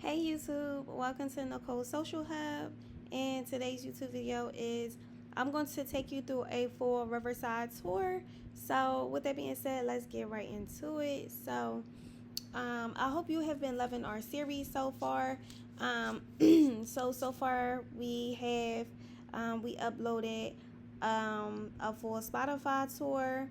Hey YouTube, welcome to NicoleSocialHub, and today's YouTube video is I'm going to take you through a full Riverside tour. So with that being said, let's get right into it. So I hope you have been loving our series so far. So far we have we uploaded a full Spotify tour,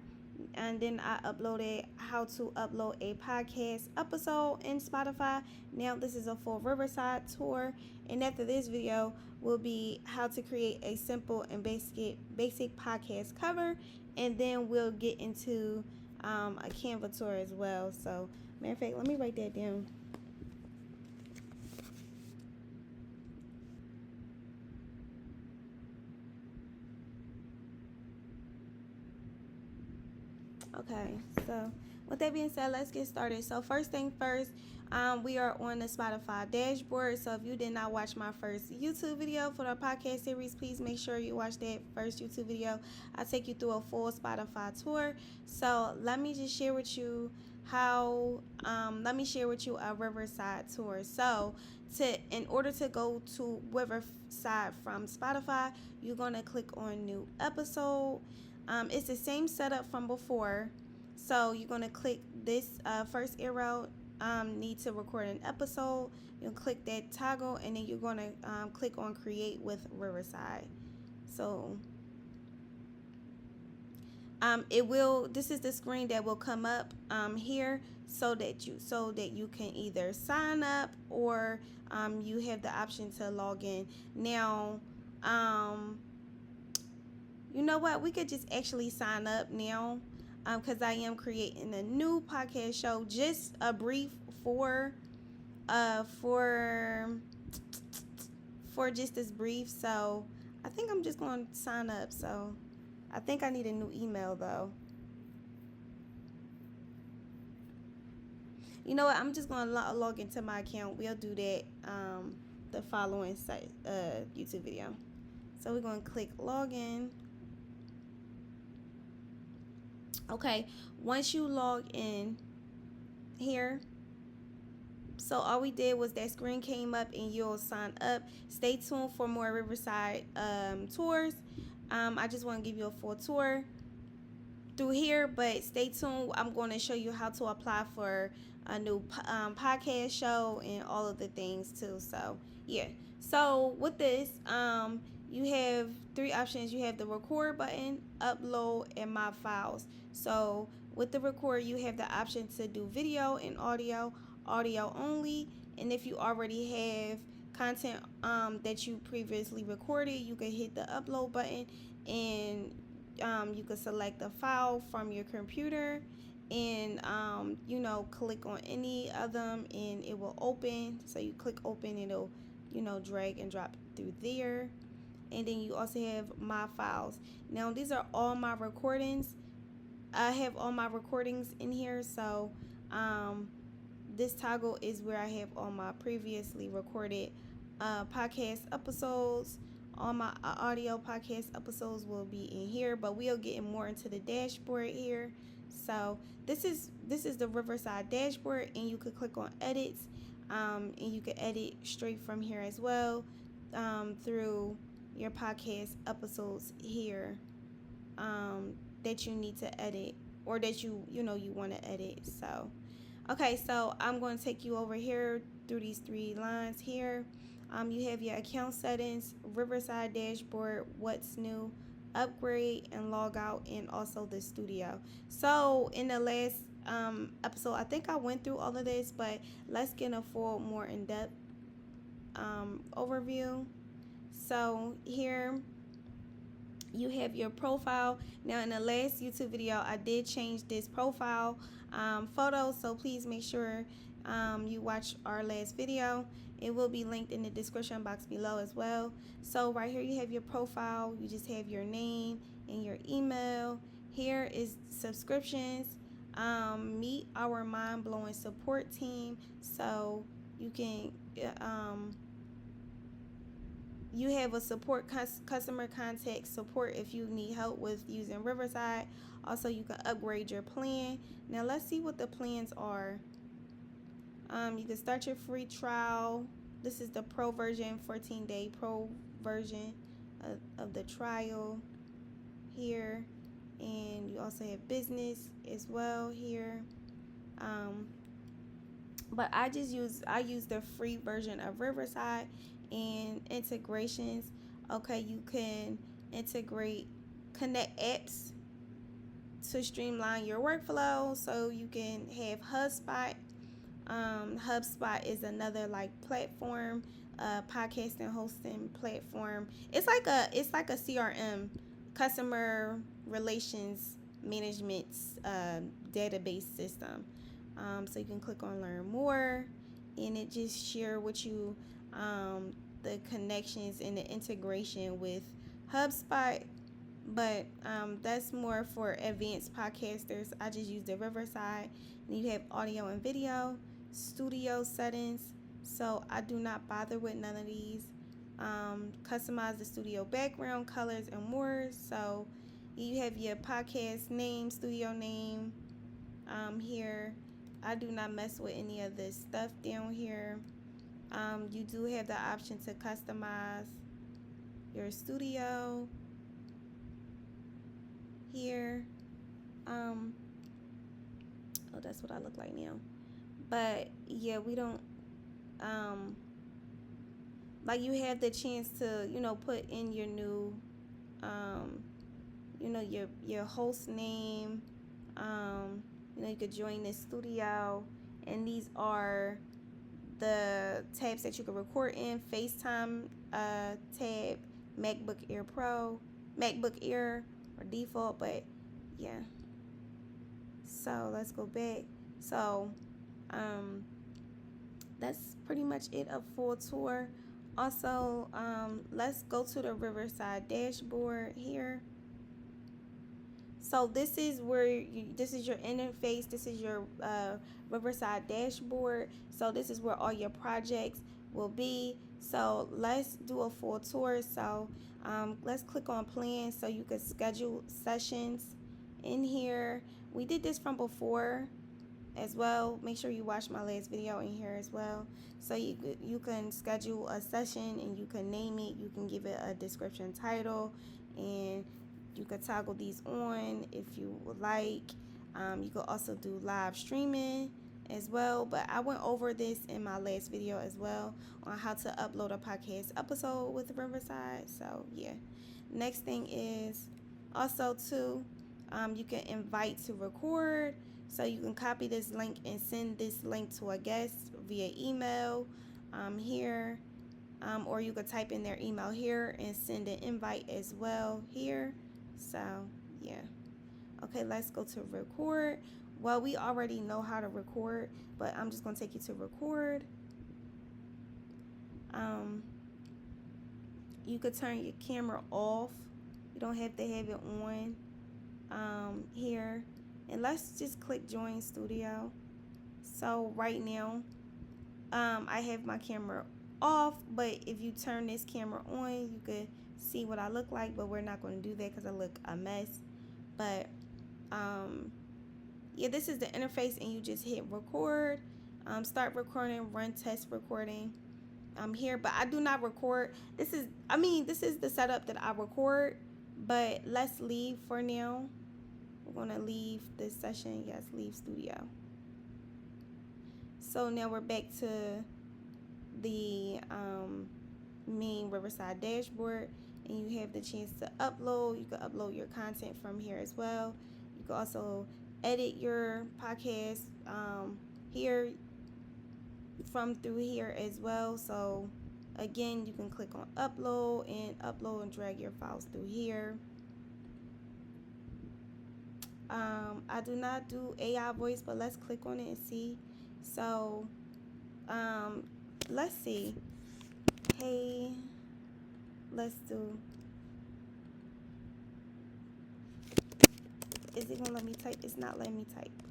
and then I uploaded how to upload a podcast episode in Spotify. Now this is a full Riverside tour, and after this video will be how to create a simple and basic podcast cover, and then we'll get into a Canva tour as well. So matter of fact, let me write that down. Okay, so with that being said, let's get started. So first thing first, we are on the Spotify dashboard. So if you did not watch my first YouTube video for the podcast series, please make sure you watch that first YouTube video. I'll take you through a full Spotify tour. So let me just share with you let me share with you a Riverside tour. So in order to go to Riverside from Spotify, you're gonna click on new episode. It's the same setup from before. So you're going to click this first arrow, need to record an episode. You'll click that toggle, and then you're going to click on create with Riverside. So this is the screen that will come up here, so that you can either sign up or you have the option to log in. Now you know what, we could just actually sign up now, because I am creating a new podcast show, just a brief for just this brief. So I think I'm just going to sign up. So I think I need a new email though. You know what, I'm just going to log into my account. We'll do that the following YouTube video. So we're going to click login. Okay, once you log in here, so all we did was that screen came up and you'll sign up. Stay tuned for more Riverside tours. I just want to give you a full tour through here, but stay tuned. I'm going to show you how to apply for a new podcast show and all of the things too. So yeah, so with this you have three options. You have the record button, upload, and my files. So with the record, you have the option to do video and audio only. And if you already have content that you previously recorded, you can hit the upload button, and you can select a file from your computer, and click on any of them and it will open. So you click open, it'll drag and drop through there. And then you also have my files. Now these are all my recordings. I have all my recordings in here. So this toggle is where I have all my previously recorded podcast episodes. All my audio podcast episodes will be in here, but we'll get more into the dashboard here. So this is the Riverside dashboard, and you could click on edits, and you can edit straight from here as well, through your podcast episodes here, that you need to edit, or that you want to edit. So okay, so I'm going to take you over here through these three lines here. You have your account settings, Riverside dashboard, what's new, upgrade, and log out, and also the studio. So in the last episode, I think I went through all of this, but let's get a full, more in-depth overview. So here you have your profile. Now in the last YouTube video, I did change this profile photo, so please make sure you watch our last video. It will be linked in the description box below as well. So right here you have your profile. You just have your name and your email. Here is subscriptions. Meet our mind-blowing support team. So you can you have a support customer contact support if you need help with using Riverside. Also, you can upgrade your plan. Now let's see what the plans are. You can start your free trial. This is the pro version, 14-day pro version of the trial here. And you also have business as well here. But I use the free version of Riverside. And integrations. Okay, you can connect apps to streamline your workflow. So you can have HubSpot. HubSpot is another like platform, podcasting hosting platform. It's like a CRM, customer relations management database system. So you can click on learn more, and it just share with you the connections and the integration with HubSpot. But that's more for advanced podcasters. I just use the Riverside. And you have audio and video, studio settings. So I do not bother with none of these. Customize the studio background, colors, and more. So you have your podcast name, studio name here. I do not mess with any of this stuff down here. You do have the option to customize your studio here. Oh, that's what I look like now. But yeah, we don't like, you have the chance to, put in your new your host name. You could join this studio, and these are the tabs that you can record in. FaceTime tab, MacBook Air Pro, MacBook Air or default, but yeah. So let's go back. So that's pretty much it, a full tour. Also, let's go to the Riverside dashboard here. So this is where this is your interface. This is your Riverside dashboard. So this is where all your projects will be. So let's do a full tour. So let's click on plan so you can schedule sessions in here. We did this from before as well. Make sure you watch my last video in here as well. So you can schedule a session, and you can name it. You can give it a description, title, and you could toggle these on if you would like. You could also do live streaming as well, but I went over this in my last video as well on how to upload a podcast episode with Riverside. So yeah, next thing is also too, you can invite to record. So you can copy this link and send this link to a guest via email here, or you could type in their email here and send an invite as well here. So yeah, okay, let's go to record. Well, we already know how to record, but I'm just gonna take you to record. You could turn your camera off. You don't have to have it on here. And let's just click join studio. So right now I have my camera off, but if you turn this camera on, you could see what I look like, but we're not going to do that because I look a mess. But yeah, this is the interface, and you just hit record, start recording, run test recording here. But I do not record. This is the setup that I record, but let's leave for now. We're going to leave this session. Yes, leave studio. So now we're back to the main Riverside dashboard, and you have the chance to upload. You can upload your content from here as well. You can also edit your podcast here from through here as well. So again, you can click on upload and drag your files through here. I do not do AI voice, but let's click on it and see. So let's see. Hey, let's do. Is it gonna let me type? It's not letting me type.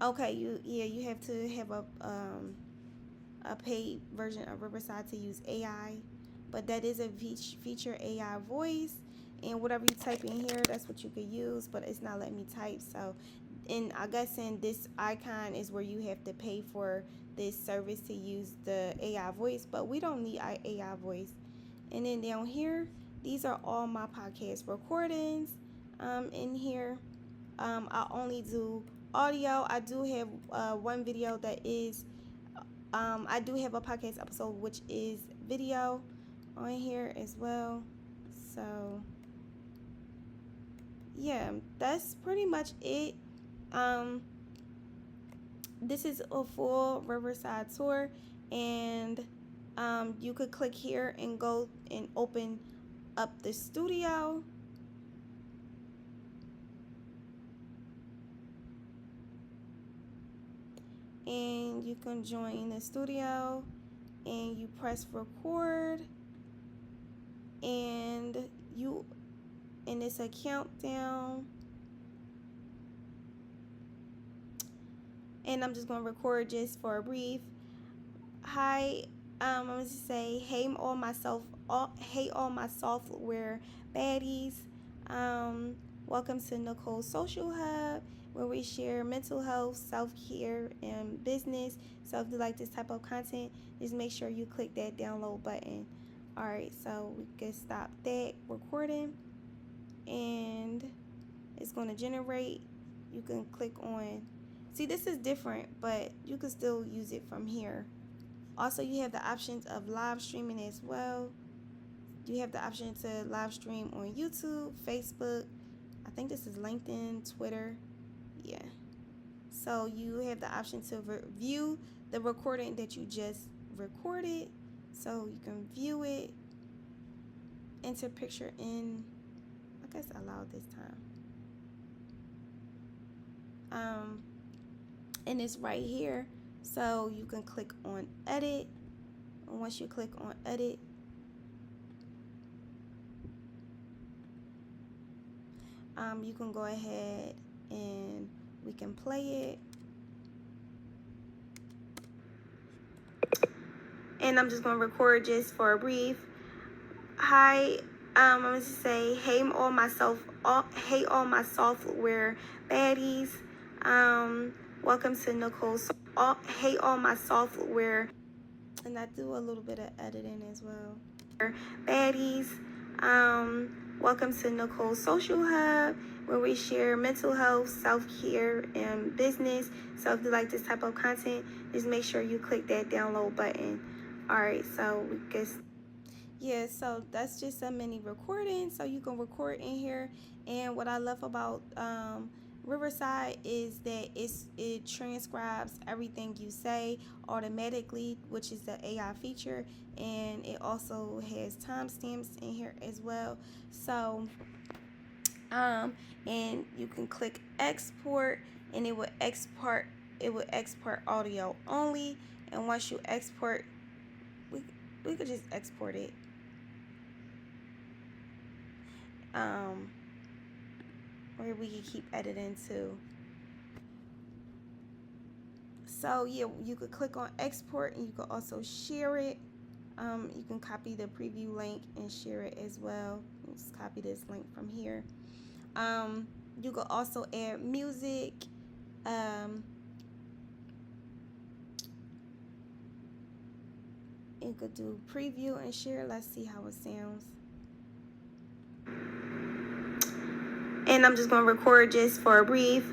Okay, you have to have a paid version of Riverside to use AI, but that is a feature AI voice, and whatever you type in here, that's what you could use, but it's not letting me type. So and I guess in this icon is where you have to pay for this service to use the AI voice, but we don't need AI voice. And then down here, these are all my podcast recordings in here. I only do audio. I do have one video that is, I do have a podcast episode which is video on here as well. So yeah, that's pretty much it. This is a full Riverside tour, and you could click here and go and open up the studio. And you can join the studio, and you press record, and it's a countdown. And I'm just gonna record just for a brief. Hi, I'm gonna say hey all my software baddies. Welcome to NicoleSocialHub, where we share mental health, self-care, and business. So if you like this type of content, just make sure you click that download button. Alright, so we can stop that recording, and it's going to generate. You can click on, see, this is different, but you can still use it from here. Also, you have the options of live streaming as well. You have the option to live stream on YouTube, Facebook, I think this is LinkedIn, Twitter. Yeah. So you have the option to view the recording that you just recorded. So you can view it, enter picture in, I guess allow this time. And it's right here. So you can click on edit. And once you click on edit, you can go ahead and we can play it. And I'm just going to record just for a brief. Hi, I'm going to say hey all my software baddies. Welcome to Nicole's. Hey all my software. And I do a little bit of editing as well. Baddies. Welcome to NicoleSocialHub, where we share mental health, self-care, and business. So if you like this type of content, just make sure you click that download button. Alright, so we can, yeah, so that's just a mini recording. So you can record in here. And what I love about Riverside is that it transcribes everything you say automatically, which is the AI feature, and it also has timestamps in here as well. So and you can click export, and it will export audio only. And once you export, we could just export it. Or we can keep editing too. So yeah, you could click on export, and you could also share it. You can copy the preview link and share it as well. Just copy this link from here. You could also add music. You could do preview and share. Let's see how it sounds. And I'm just going to record just for a brief.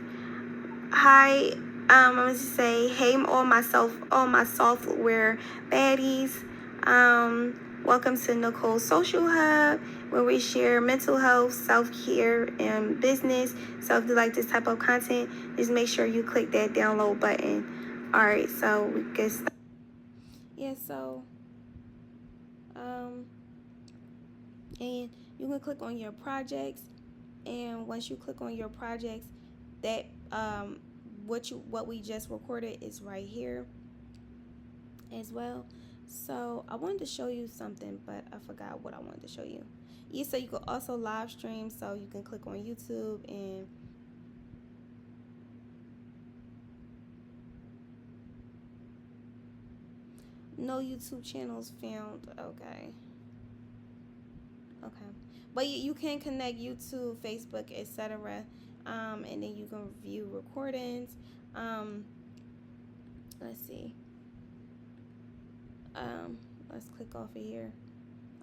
Hi, I'm going to say hey all my software baddies. Welcome to NicoleSocialHub, where we share mental health, self-care, and business. So if you like this type of content, just make sure you click that download button. Alright, so we can start. Yeah, so and you can click on your projects, and once you click on your projects, that what we just recorded is right here as well. So I wanted to show you something, but I forgot what I wanted to show you. Yeah, so you can also live stream, so you can click on YouTube, and no YouTube channels found. Okay, but you can connect YouTube, Facebook, etc. and then you can view recordings. Let's see. Let's click off of here.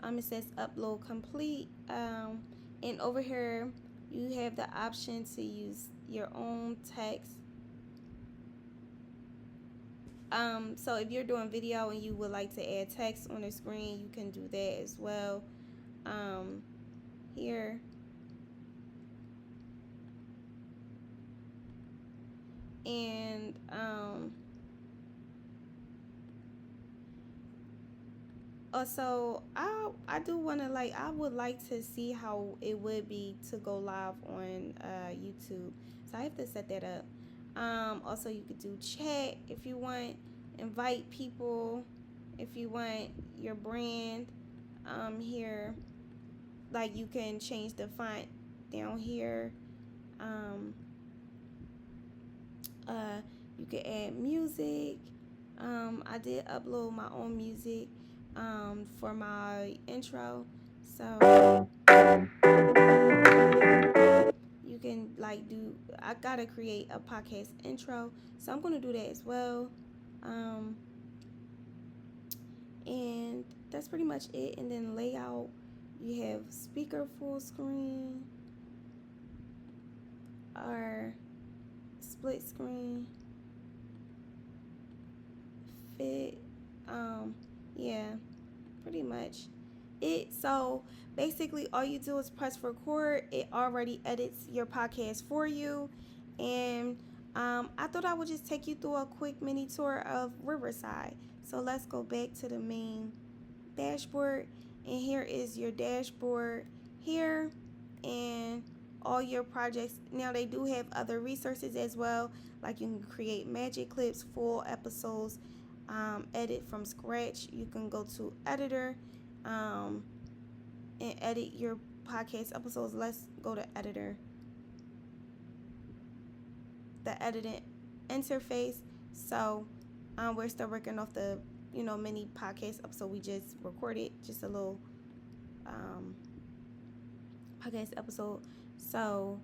It says upload complete. And over here you have the option to use your own text. So if you're doing video and you would like to add text on the screen, you can do that as well. Here. And also I do want to I would like to see how it would be to go live on YouTube, so I have to set that up. Also you could do chat if you want, invite people if you want your brand. Here, like, you can change the font down here. You can add music. I did upload my own music for my intro, so you can I gotta create a podcast intro, so I'm gonna do that as well. And that's pretty much it. And then layout, you have speaker full screen or split screen, fit. Yeah, pretty much it. So basically all you do is press record. It already edits your podcast for you. And I thought I would just take you through a quick mini tour of Riverside. So let's go back to the main dashboard, and here is your dashboard here and all your projects. Now they do have other resources as well, like you can create magic clips, full episodes, edit from scratch. You can go to editor and edit your podcast episodes. Let's go to editor, the editing interface. So we're still working off the mini podcast episode we just recorded, just a little podcast episode. So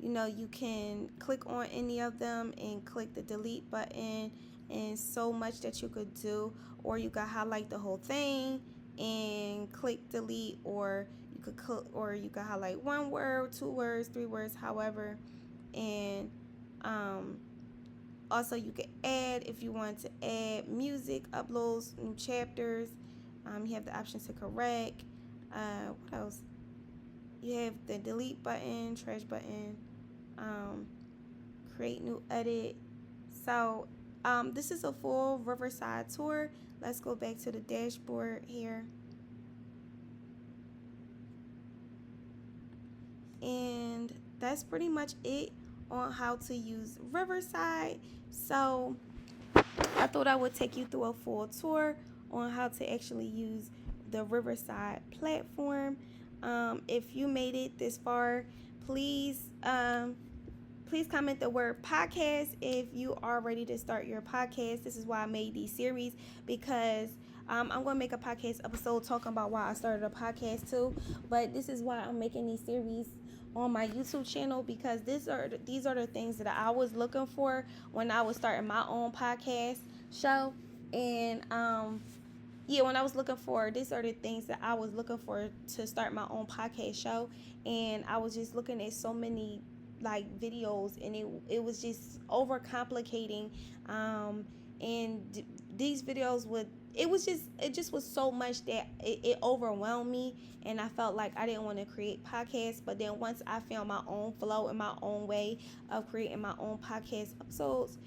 you can click on any of them and click the delete button, and so much that you could do. Or you could highlight the whole thing and click delete, or you could highlight one word, 2 words, 3 words, however. And also you can add, if you want to add music, uploads, new chapters. You have the options to correct. What else? You have the delete button, trash button, create new edit. So this is a full Riverside tour. Let's go back to the dashboard here. And that's pretty much it on how to use Riverside. So I thought I would take you through a full tour on how to actually use the Riverside platform. If you made it this far, please comment the word podcast if you are ready to start your podcast. This is why I made these series, because I'm going to make a podcast episode talking about why I started a podcast too. But this is why I'm making these series on my YouTube channel, because these are the things that I was looking for when I was starting my own podcast show. And when I was looking for, these are the things that I was looking for to start my own podcast show. And I was just looking at so many videos, and it was just overcomplicating. And these videos it just was so much that it overwhelmed me, and I felt like I didn't want to create podcasts. But then once I found my own flow and my own way of creating my own podcast episodes,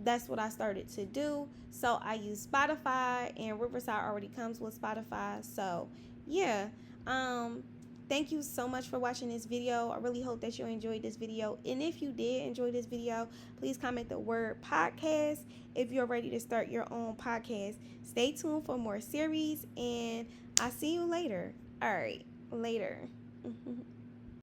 that's what I started to do. So I use Spotify, and Riverside already comes with Spotify. So yeah, thank you so much for watching this video. I really hope that you enjoyed this video. And if you did enjoy this video, please comment the word podcast if you're ready to start your own podcast. Stay tuned for more series, and I'll see you later. All right, later.